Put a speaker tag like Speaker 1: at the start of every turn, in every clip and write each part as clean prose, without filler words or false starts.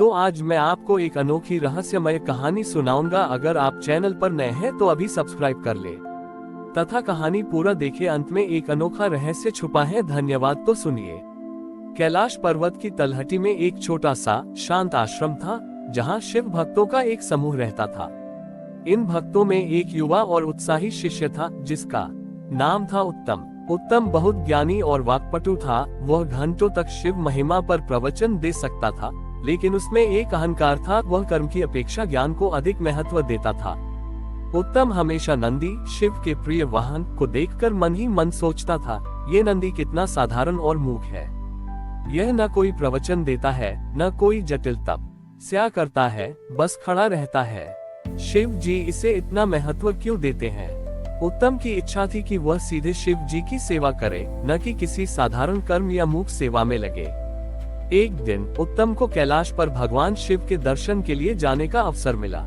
Speaker 1: तो आज मैं आपको एक अनोखी रहस्यमय कहानी सुनाऊंगा। अगर आप चैनल पर नए हैं तो अभी सब्सक्राइब कर ले तथा कहानी पूरा देखे। अंत में एक अनोखा रहस्य छुपा है। धन्यवाद। तो सुनिए। कैलाश पर्वत की तलहटी में एक छोटा सा शांत आश्रम था, जहाँ शिव भक्तों का एक समूह रहता था। इन भक्तों में एक युवा और उत्साही शिष्य था, जिसका नाम था उत्तम। उत्तम बहुत ज्ञानी और वाक्पटु था। वह घंटों तक शिव महिमा पर प्रवचन दे सकता था, लेकिन उसमें एक अहंकार था। वह कर्म की अपेक्षा ज्ञान को अधिक महत्व देता था। उत्तम हमेशा नंदी, शिव के प्रिय वाहन, को देखकर मन ही मन सोचता था, ये नंदी कितना साधारण और मूक है। यह न कोई प्रवचन देता है, न कोई जटिल तपस्या करता है, बस खड़ा रहता है। शिव जी इसे इतना महत्व क्यों देते हैं? उत्तम की इच्छा थी कि वह सीधे शिव जी की सेवा करे, न कि किसी साधारण कर्म या मूक सेवा में लगे। एक दिन उत्तम को कैलाश पर भगवान शिव के दर्शन के लिए जाने का अवसर मिला।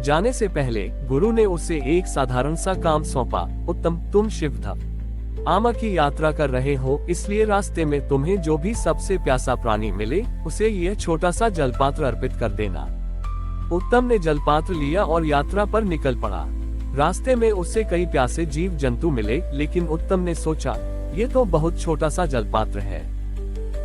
Speaker 1: जाने से पहले गुरु ने उसे एक साधारण सा काम सौंपा। उत्तम, तुम शिवधाम की यात्रा कर रहे हो, इसलिए रास्ते में तुम्हें जो भी सबसे प्यासा प्राणी मिले, उसे यह छोटा सा जलपात्र अर्पित कर देना। उत्तम ने जलपात्र लिया और यात्रा पर निकल पड़ा। रास्ते में उसे कई प्यासे जीव जंतु मिले, लेकिन उत्तम ने सोचा, ये तो बहुत छोटा सा जलपात्र है।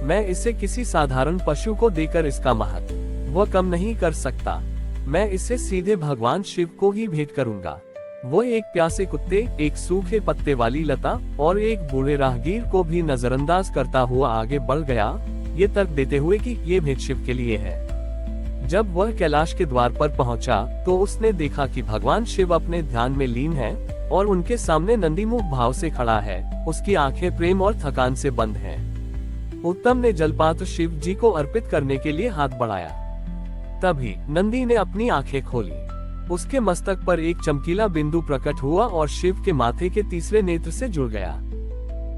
Speaker 1: मैं इसे किसी साधारण पशु को देकर इसका महत्व वह कम नहीं कर सकता। मैं इसे सीधे भगवान शिव को ही भेंट करूंगा। वो एक प्यासे कुत्ते, एक सूखे पत्ते वाली लता और एक बूढ़े राहगीर को भी नजरअंदाज करता हुआ आगे बढ़ गया, ये तर्क देते हुए कि ये भेंट शिव के लिए है। जब वह कैलाश के द्वार पर पहुंचा, तो उसने देखा कि भगवान शिव अपने ध्यान में लीन हैं और उनके सामने नंदीमुख भाव से खड़ा है। उसकी आंखें प्रेम और थकान से बंद हैं। उत्तम ने जलपात्र शिव जी को अर्पित करने के लिए हाथ बढ़ाया। तभी नंदी ने अपनी आंखें खोली। उसके मस्तक पर एक चमकीला बिंदु प्रकट हुआ और शिव के माथे के तीसरे नेत्र से जुड़ गया।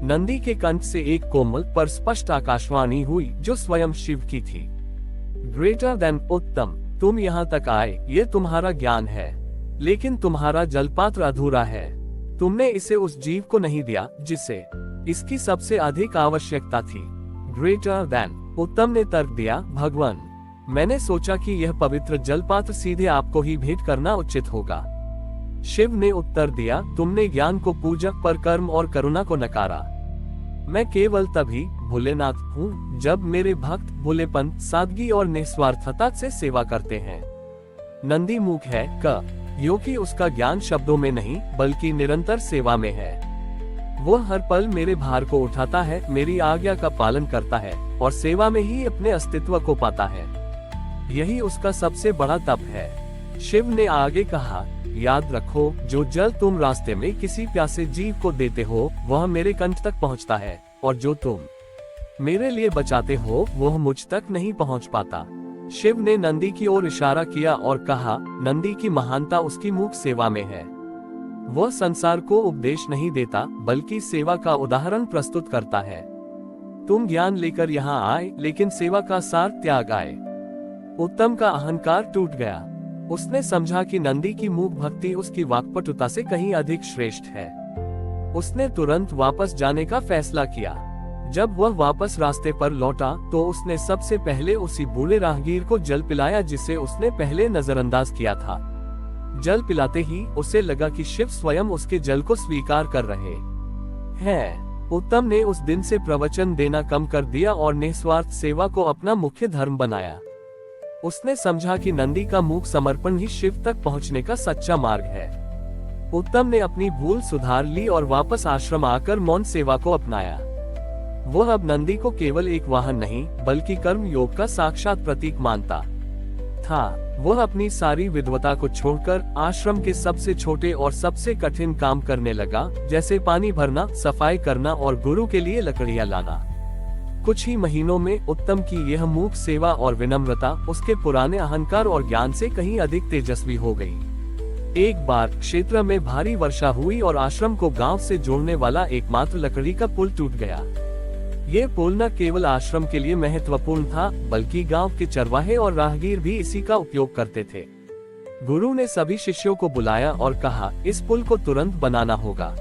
Speaker 1: नंदी के कंठ से एक कोमल पर स्पष्ट आकाशवाणी हुई, जो स्वयं शिव की थी। ग्रेटर देन उत्तम, तुम यहाँ तक आए, ये तुम्हारा ज्ञान है, लेकिन तुम्हारा जलपात्र अधूरा है। तुमने इसे उस जीव को नहीं दिया जिसे इसकी सबसे अधिक आवश्यकता थी। ग्रेटर देन, उत्तम ने तर्क दिया, भगवान, मैंने सोचा कि यह पवित्र जलपात्र सीधे आपको ही भेंट करना उचित होगा। शिव ने उत्तर दिया, तुमने ज्ञान को पूजक पर कर्म और करुणा को नकारा। मैं केवल तभी भोलेनाथ हूँ जब मेरे भक्त भोलेपन, सादगी और निस्वार्थता से सेवा करते हैं। नंदी मूक है क्योंकि उसका ज्ञान शब्दों में नहीं बल्कि निरंतर सेवा में है। वो हर पल मेरे भार को उठाता है, मेरी आज्ञा का पालन करता है और सेवा में ही अपने अस्तित्व को पाता है। यही उसका सबसे बड़ा तप है। शिव ने आगे कहा, याद रखो, जो जल तुम रास्ते में किसी प्यासे जीव को देते हो, वह मेरे कंठ तक पहुंचता है, और जो तुम मेरे लिए बचाते हो, वह मुझ तक नहीं पहुंच पाता। शिव ने नंदी की ओर इशारा किया और कहा, नंदी की महानता उसकी मूक सेवा में है। वह संसार को उपदेश नहीं देता, बल्कि सेवा का उदाहरण प्रस्तुत करता है। तुम ज्ञान लेकर यहाँ आए, लेकिन सेवा का सार त्याग आए। उत्तम का अहंकार टूट गया। उसने समझा कि नंदी की मूक भक्ति उसकी वाक्पटुता से कहीं अधिक श्रेष्ठ है। उसने तुरंत वापस जाने का फैसला किया। जब वह वापस रास्ते पर लौटा, तो उसने सबसे पहले उसी बूढ़े राहगीर को जल पिलाया जिसे उसने पहले नजरअंदाज किया था। जल पिलाते ही उसे लगा कि शिव स्वयं उसके जल को स्वीकार कर रहे हैं। उत्तम ने उस दिन से प्रवचन देना कम कर दिया और निस्वार्थ सेवा को अपना मुख्य धर्म बनाया। उसने समझा कि नंदी का मूक समर्पण ही शिव तक पहुंचने का सच्चा मार्ग है। उत्तम ने अपनी भूल सुधार ली और वापस आश्रम आकर मौन सेवा को अपनाया। वह अब नंदी को केवल एक वाहन नहीं, बल्कि कर्म योग का साक्षात प्रतीक मानता था। वह अपनी सारी विद्वता को छोड़कर आश्रम के सबसे छोटे और सबसे कठिन काम करने लगा, जैसे पानी भरना, सफाई करना और गुरु के लिए लकड़ियां लाना। कुछ ही महीनों में उत्तम की यह मूक सेवा और विनम्रता उसके पुराने अहंकार और ज्ञान से कहीं अधिक तेजस्वी हो गई। एक बार क्षेत्र में भारी वर्षा हुई और आश्रम को गांव से जोड़ने वाला एकमात्र लकड़ी का पुल टूट गया। ये पुल न केवल आश्रम के लिए महत्वपूर्ण था, बल्कि गांव के चरवाहे और राहगीर भी इसी का उपयोग करते थे। गुरु ने सभी शिष्यों को बुलाया और कहा, इस पुल को तुरंत बनाना होगा।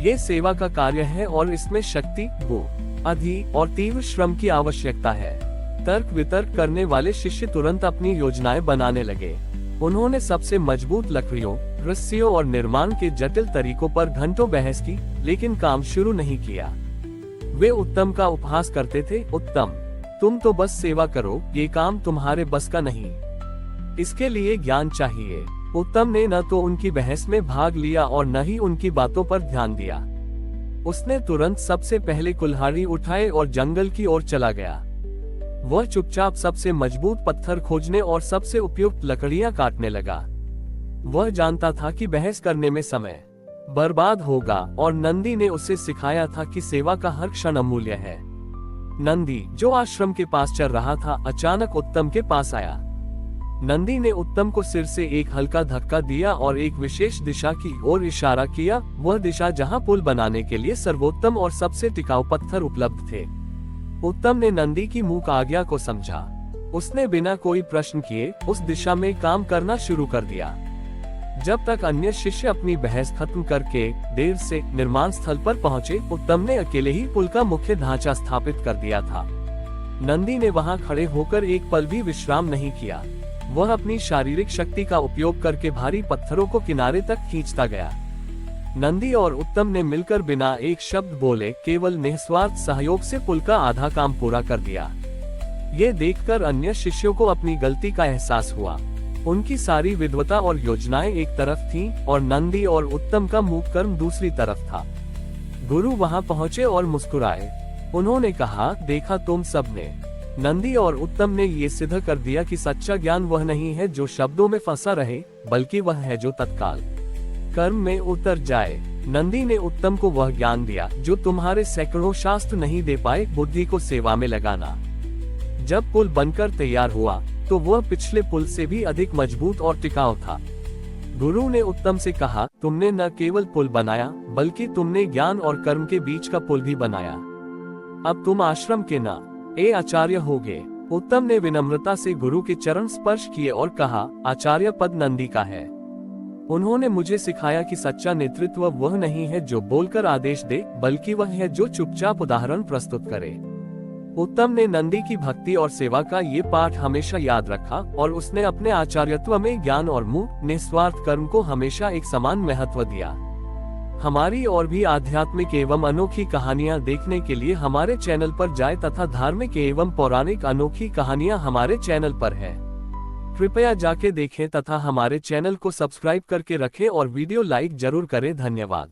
Speaker 1: ये सेवा का कार्य है और इसमें शक्ति, बुद्धि और तीव्र श्रम की आवश्यकता है। तर्क वितर्क करने वाले शिष्य तुरंत अपनी योजनाएं बनाने लगे। उन्होंने सबसे मजबूत लकड़ियों, रस्सियों और निर्माण के जटिल तरीकों पर घंटों बहस की, लेकिन काम शुरू नहीं किया। वे उत्तम का उपहास करते थे। उत्तम, तुम तो बस सेवा करो, ये काम तुम्हारे बस का नहीं, इसके लिए ज्ञान चाहिए। उत्तम ने न तो उनकी बहस में भाग लिया और न ही उनकी बातों पर ध्यान दिया। उसने तुरंत सबसे पहले कुल्हाड़ी उठाए और जंगल की ओर चला गया। वह चुपचाप सबसे मजबूत पत्थर खोजने और सबसे उपयुक्त लकड़ियां काटने लगा। वह जानता था कि बहस करने में समय बर्बाद होगा और नंदी ने उसे सिखाया था कि सेवा का हर क्षण अमूल्य है। नंदी, जो आश्रम के पास चल रहा था, अचानक उत्तम के पास आया। नंदी ने उत्तम को सिर से एक हल्का धक्का दिया और एक विशेष दिशा की ओर इशारा किया, वह दिशा जहां पुल बनाने के लिए सर्वोत्तम और सबसे टिकाऊ पत्थर उपलब्ध थे। उत्तम ने नंदी की मूक आज्ञा को समझा। उसने बिना कोई प्रश्न किए उस दिशा में काम करना शुरू कर दिया। जब तक अन्य शिष्य अपनी बहस खत्म करके देर से निर्माण स्थल पर पहुंचे, उत्तम ने अकेले ही पुल का मुख्य ढांचा स्थापित कर दिया था। नंदी ने वहां खड़े होकर एक पल भी विश्राम नहीं किया। वह अपनी शारीरिक शक्ति का उपयोग करके भारी पत्थरों को किनारे तक खींचता गया। नंदी और उत्तम ने मिलकर बिना एक शब्द बोले केवल निस्वार्थ सहयोग से पुल का आधा काम पूरा कर दिया। ये देखकर अन्य शिष्यों को अपनी गलती का एहसास हुआ। उनकी सारी विद्वता और योजनाएं एक तरफ थीं और नंदी और उत्तम का मूक कर्म दूसरी तरफ था। गुरु वहां पहुंचे और मुस्कुराए। उन्होंने कहा, देखा तुम सबने, नंदी और उत्तम ने ये सिद्ध कर दिया कि सच्चा ज्ञान वह नहीं है जो शब्दों में फंसा रहे, बल्कि वह है जो तत्काल कर्म में उतर जाए। नंदी ने उत्तम को वह ज्ञान दिया जो तुम्हारे सैकड़ों शास्त्र नहीं दे पाए, बुद्धि को सेवा में लगाना। जब पुल बनकर तैयार हुआ तो वह पिछले पुल से भी अधिक मजबूत और टिकाऊ था। गुरु ने उत्तम से कहा, तुमने न केवल पुल बनाया, बल्कि तुमने ज्ञान और कर्म के बीच का पुल भी बनाया। अब तुम आश्रम के न ए आचार्य होगे। उत्तम ने विनम्रता से गुरु के चरण स्पर्श किए और कहा, आचार्य पद नंदी का है। उन्होंने मुझे सिखाया कि सच्चा नेतृत्व वह नहीं है जो बोलकर आदेश दे, बल्कि वह है जो चुपचाप उदाहरण प्रस्तुत करे। उत्तम ने नंदी की भक्ति और सेवा का ये पाठ हमेशा याद रखा और उसने अपने आचार्यत्व में ज्ञान और मूक निस्वार्थ कर्म को हमेशा एक समान महत्व दिया। हमारी और भी आध्यात्मिक एवं अनोखी कहानियां देखने के लिए हमारे चैनल पर जाएं तथा धार्मिक एवं पौराणिक अनोखी कहानियां हमारे चैनल पर है। कृपया जाके देखें तथा हमारे चैनल को सब्सक्राइब करके रखें और वीडियो लाइक जरूर करें। धन्यवाद।